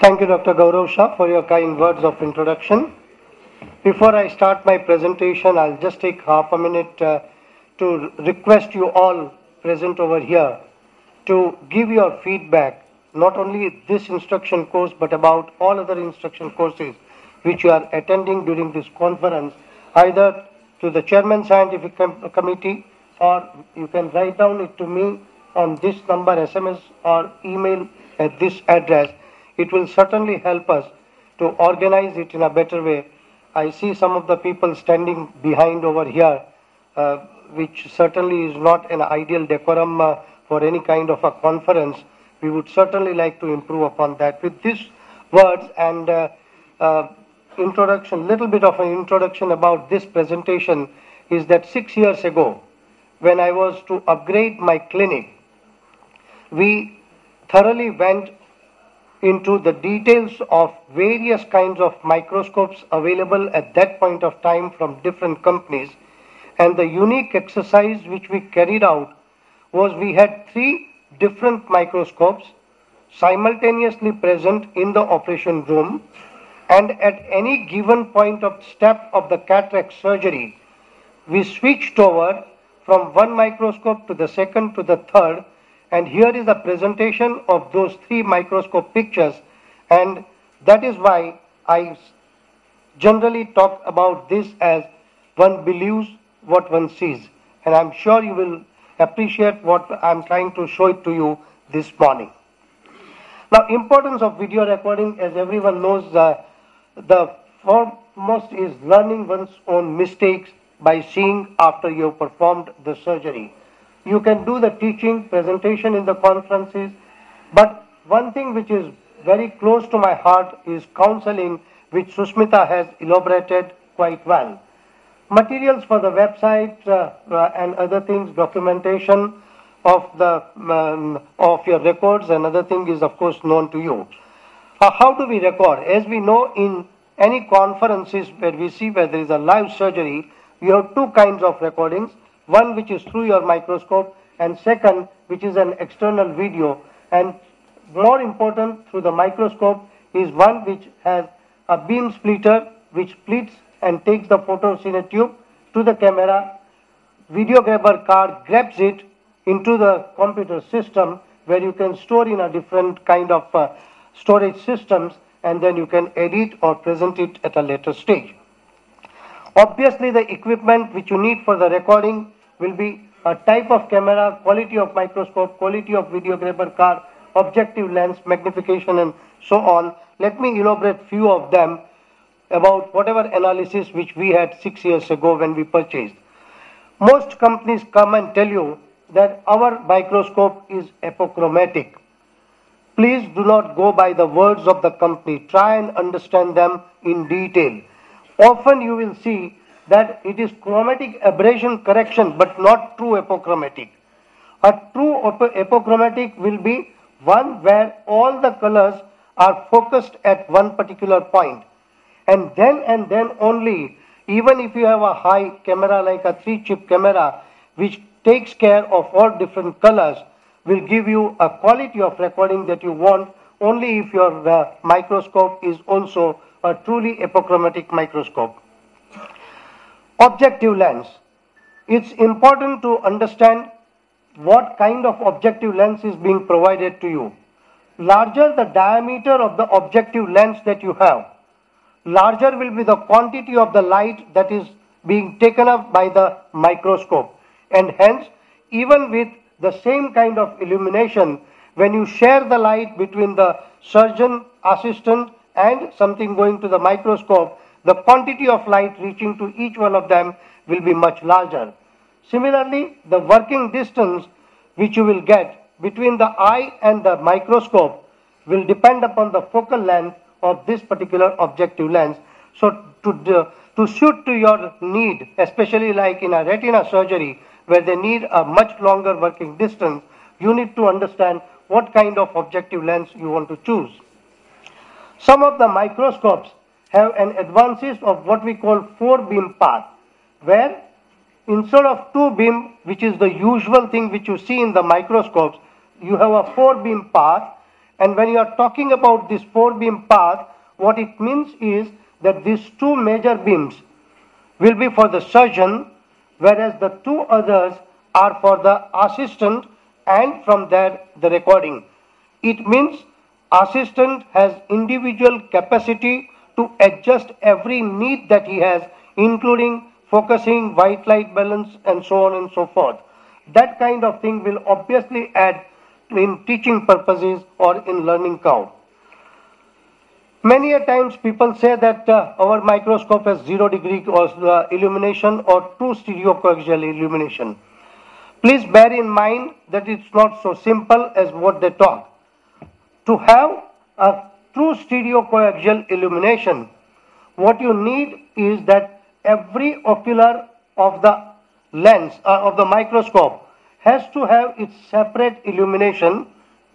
Thank you, Dr. Gaurav Shah, for your kind words of introduction. Before I start my presentation, I'll just take half a minute to request you all present over here to give your feedback, not only this instruction course, but about all other instruction courses which you are attending during this conference, either to the Chairman Scientific Committee, or you can write down it to me on this number, SMS or email at this address. It will certainly help us to organize it in a better way. I see some of the people standing behind over here, which certainly is not an ideal decorum for any kind of a conference. We would certainly like to improve upon that. With these words and introduction, little bit of an introduction about this presentation is that 6 years ago, when I was to upgrade my clinic, we thoroughly went into the details of various kinds of microscopes available at that point of time from different companies. And the unique exercise which we carried out was we had 3 different microscopes simultaneously present in the operation room, and at any given point of step of the cataract surgery, we switched over from one microscope to the second to the third. And here is a presentation of those 3 microscope pictures, and that is why I generally talk about this as one believes what one sees, and I'm sure you will appreciate what I'm trying to show it to you this morning. Now, importance of video recording, as everyone knows, the foremost is learning one's own mistakes by seeing after you have performed the surgery. You can do the teaching, presentation in the conferences, but one thing which is very close to my heart is counseling, which Susmita has elaborated quite well. Materials for the website and other things, documentation of your records and other thing is of course known to you. How do we record? As we know, in any conferences where we see where there is a live surgery, you have 2 kinds of recordings. One which is through your microscope, and second which is an external video. And more important, through the microscope is one which has a beam splitter which splits and takes the photos in a tube to the camera. Video grabber card grabs it into the computer system where you can store in a different kind of storage systems, and then you can edit or present it at a later stage. Obviously, the equipment which you need for the recording will be a type of camera, quality of microscope, quality of video grabber card, objective lens, magnification, and so on. Let me elaborate few of them about whatever analysis which we had 6 years ago when we purchased. Most companies come and tell you that our microscope is apochromatic. Please do not go by the words of the company. Try and understand them in detail. Often you will see that it is chromatic aberration correction, but not true apochromatic. A true apochromatic will be one where all the colors are focused at one particular point. And then only, even if you have a high camera like a 3-chip camera, which takes care of all different colors, will give you a quality of recording that you want only if your microscope is also a truly apochromatic microscope. Objective lens. It's important to understand what kind of objective lens is being provided to you. Larger the diameter of the objective lens that you have, larger will be the quantity of the light that is being taken up by the microscope. And hence, even with the same kind of illumination, when you share the light between the surgeon, assistant, and something going to the microscope, the quantity of light reaching to each one of them will be much larger. Similarly, the working distance which you will get between the eye and the microscope will depend upon the focal length of this particular objective lens. So to suit to your need, especially like in a retina surgery where they need a much longer working distance, you need to understand what kind of objective lens you want to choose. Some of the microscopes have an advances of what we call 4-beam path, where instead of 2-beam, which is the usual thing which you see in the microscopes, you have a 4-beam path, And when you are talking about this 4-beam path, what it means is that these 2 major beams will be for the surgeon, whereas the 2 others are for the assistant, and from there the recording. It means assistant has individual capacity to adjust every need that he has, including focusing, white light balance, and so on and so forth. That kind of thing will obviously add in teaching purposes or in learning curve. Many a times people say that our microscope has 0-degree illumination or true stereocoaxial illumination. Please bear in mind that it's not so simple as what they talk. To have a true stereocoaxial illumination, what you need is that every ocular of the lens of the microscope has to have its separate illumination,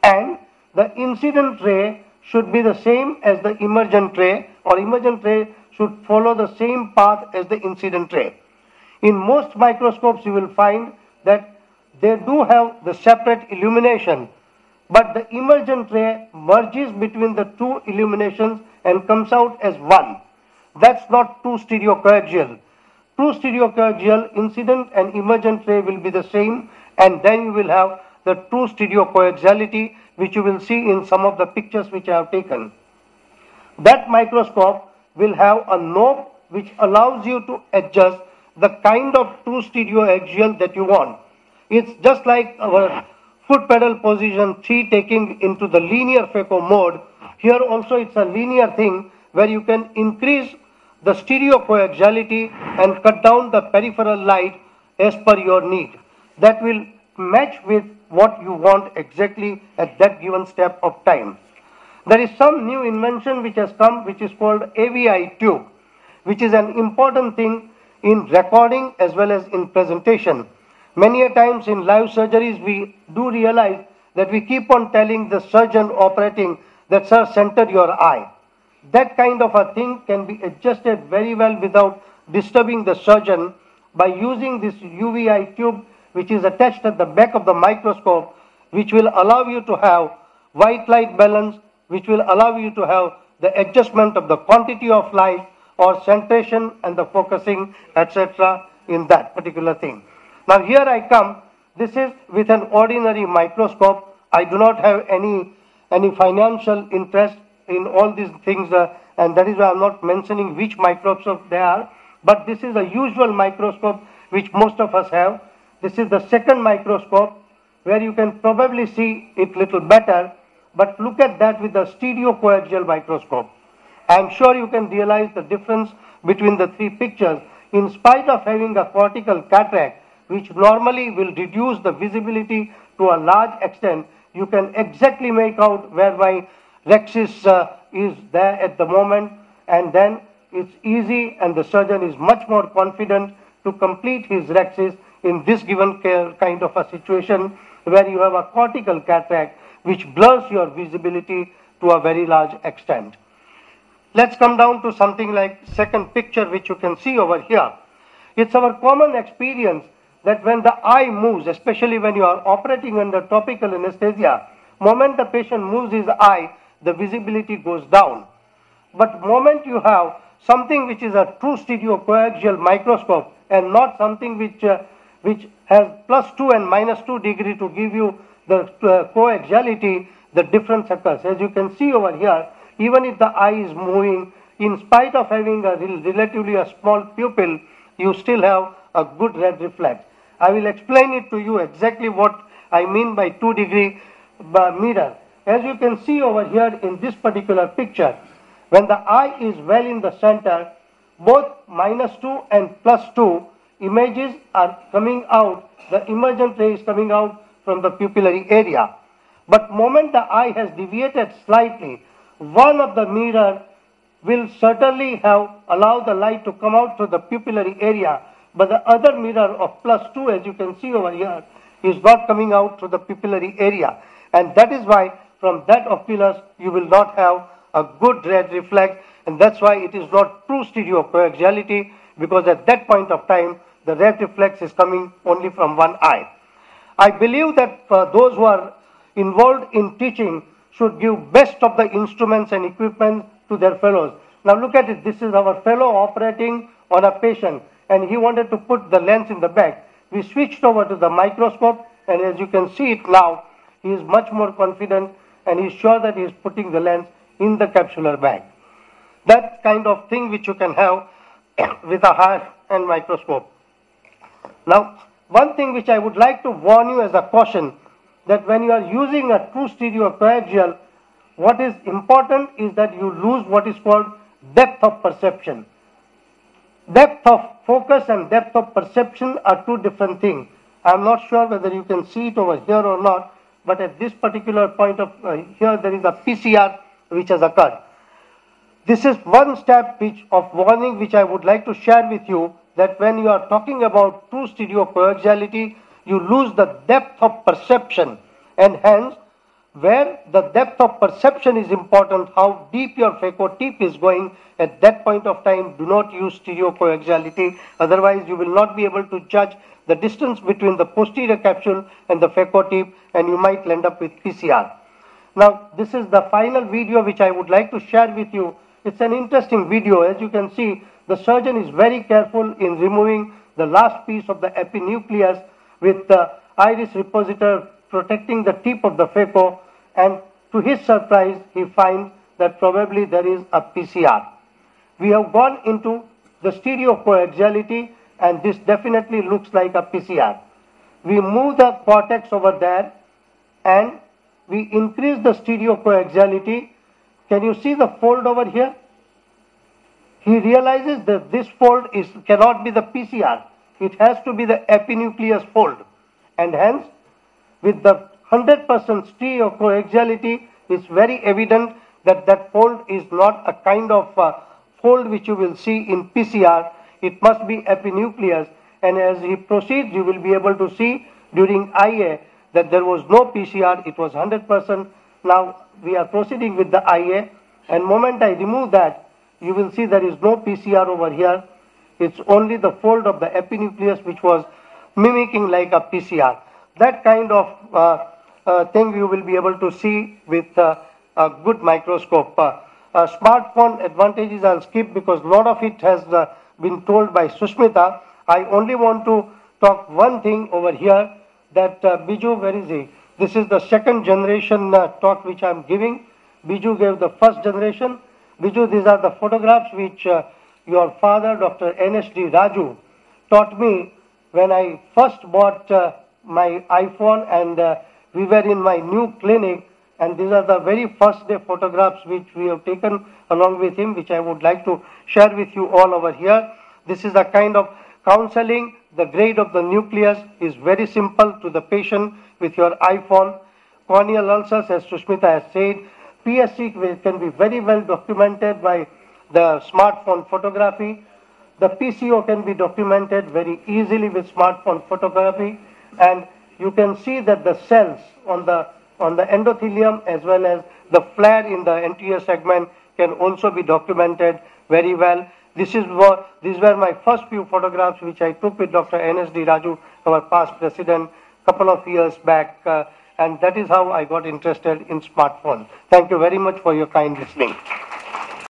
and the incident ray should be the same as the emergent ray, or emergent ray should follow the same path as the incident ray. In most microscopes you will find that they do have the separate illumination, but the emergent ray merges between the 2 illuminations and comes out as one. That's not true stereocoaxial. True stereocoaxial, incident and emergent ray will be the same, and then you will have the true stereocoaxiality, which you will see in some of the pictures which I have taken. That microscope will have a knob which allows you to adjust the kind of true stereoaxial that you want. It's just like our foot pedal position 3 taking into the linear phaco mode. Here also it's a linear thing where you can increase the stereocoaxiality and cut down the peripheral light as per your need. That will match with what you want exactly at that given step of time. There is some new invention which has come, which is called AVI tube, which is an important thing in recording as well as in presentation. Many a times in live surgeries we do realize that we keep on telling the surgeon operating that, sir, center your eye. That kind of a thing can be adjusted very well without disturbing the surgeon by using this UVI tube, which is attached at the back of the microscope, which will allow you to have white light balance, which will allow you to have the adjustment of the quantity of light or centration and the focusing, etc. in that particular thing. Now here I come. This is with an ordinary microscope. I do not have any financial interest in all these things, and that is why I am not mentioning which microscope they are. But this is a usual microscope which most of us have. This is the second microscope where you can probably see it little better, but look at that with the stereocoaxial microscope. I am sure you can realize the difference between the 3 pictures. In spite of having a cortical cataract, which normally will reduce the visibility to a large extent, you can exactly make out where my rexis is there at the moment, and then it's easy and the surgeon is much more confident to complete his rexis in this given kind of a situation where you have a cortical cataract which blurs your visibility to a very large extent. Let's come down to something like second picture which you can see over here. It's our common experience that when the eye moves, especially when you are operating under topical anesthesia, moment the patient moves his eye, the visibility goes down. But moment you have something which is a true stereocoaxial microscope and not something which has +2 and -2 degree to give you the coaxiality, the difference occurs. As you can see over here, even if the eye is moving, in spite of having a relatively a small pupil, you still have a good red reflex. I will explain it to you exactly what I mean by 2-degree mirror. As you can see over here in this particular picture, when the eye is well in the center, both -2 and +2 images are coming out, the emergent ray is coming out from the pupillary area. But moment the eye has deviated slightly, one of the mirror will certainly have allowed the light to come out through the pupillary area, but the other mirror of +2, as you can see over here, is not coming out through the pupillary area. And that is why from that oculus you will not have a good red reflex, and that's why it is not true stereocoaxiality, because at that point of time the red reflex is coming only from one eye. I believe that those who are involved in teaching should give best of the instruments and equipment to their fellows. Now look at it. This is our fellow operating on a patient, and he wanted to put the lens in the bag. We switched over to the microscope, and as you can see it now, he is much more confident, and he is sure that he is putting the lens in the capsular bag. That kind of thing which you can have with a high-end microscope. Now, one thing which I would like to warn you as a caution, that when you are using a true stereocoaxial, what is important is that you lose what is called depth of perception. Depth of focus and depth of perception are two different things. I am not sure whether you can see it over here or not, but at this particular point of here there is a PCR which has occurred. This is one step of warning which I would like to share with you, that when you are talking about true stereocoaxiality, you lose the depth of perception, and hence where the depth of perception is important, how deep your phaco-tip is going at that point of time, do not use stereocoaxiality, otherwise you will not be able to judge the distance between the posterior capsule and the phaco-tip, and you might end up with PCR. Now this is the final video which I would like to share with you. It's an interesting video. As you can see, the surgeon is very careful in removing the last piece of the epinucleus with the iris repositor protecting the tip of the phaco, and to his surprise he finds that probably there is a PCR. We have gone into the stereocoaxiality, and this definitely looks like a PCR. We move the cortex over there and we increase the stereocoaxiality. Can you see the fold over here? He realizes that this fold cannot be the PCR. It has to be the epinucleus fold. And hence, with the 100% stereocoaxiality, it's very evident that that fold is not a kind of fold which you will see in PCR. It must be epinucleus. And as he proceeds, you will be able to see during IA that there was no PCR. It was 100%. Now we are proceeding with the IA, and moment I remove that, you will see there is no PCR over here. It's only the fold of the epinucleus which was mimicking like a PCR. That kind of thing you will be able to see with a good microscope. Smartphone advantages I'll skip because a lot of it has been told by Sushmita. I only want to talk one thing over here, that Biju, where is he? This is the second generation talk which I am giving. Biju gave the first generation. Biju, these are the photographs which your father, Dr. N.S.D. Raju, taught me when I first bought my iPhone, and we were in my new clinic, and these are the very first day photographs which we have taken along with him, which I would like to share with you all over here. This is a kind of counseling. The grade of the nucleus is very simple to the patient with your iPhone. Corneal ulcers, as Sushmita has said, PSC can be very well documented by the smartphone photography. The PCO can be documented very easily with smartphone photography, and you can see that the cells on the endothelium as well as the flare in the anterior segment can also be documented very well. These were my first few photographs which I took with Dr. N.S.D. Raju, our past president, couple of years back, and that is how I got interested in smartphones. Thank you very much for your kind listening.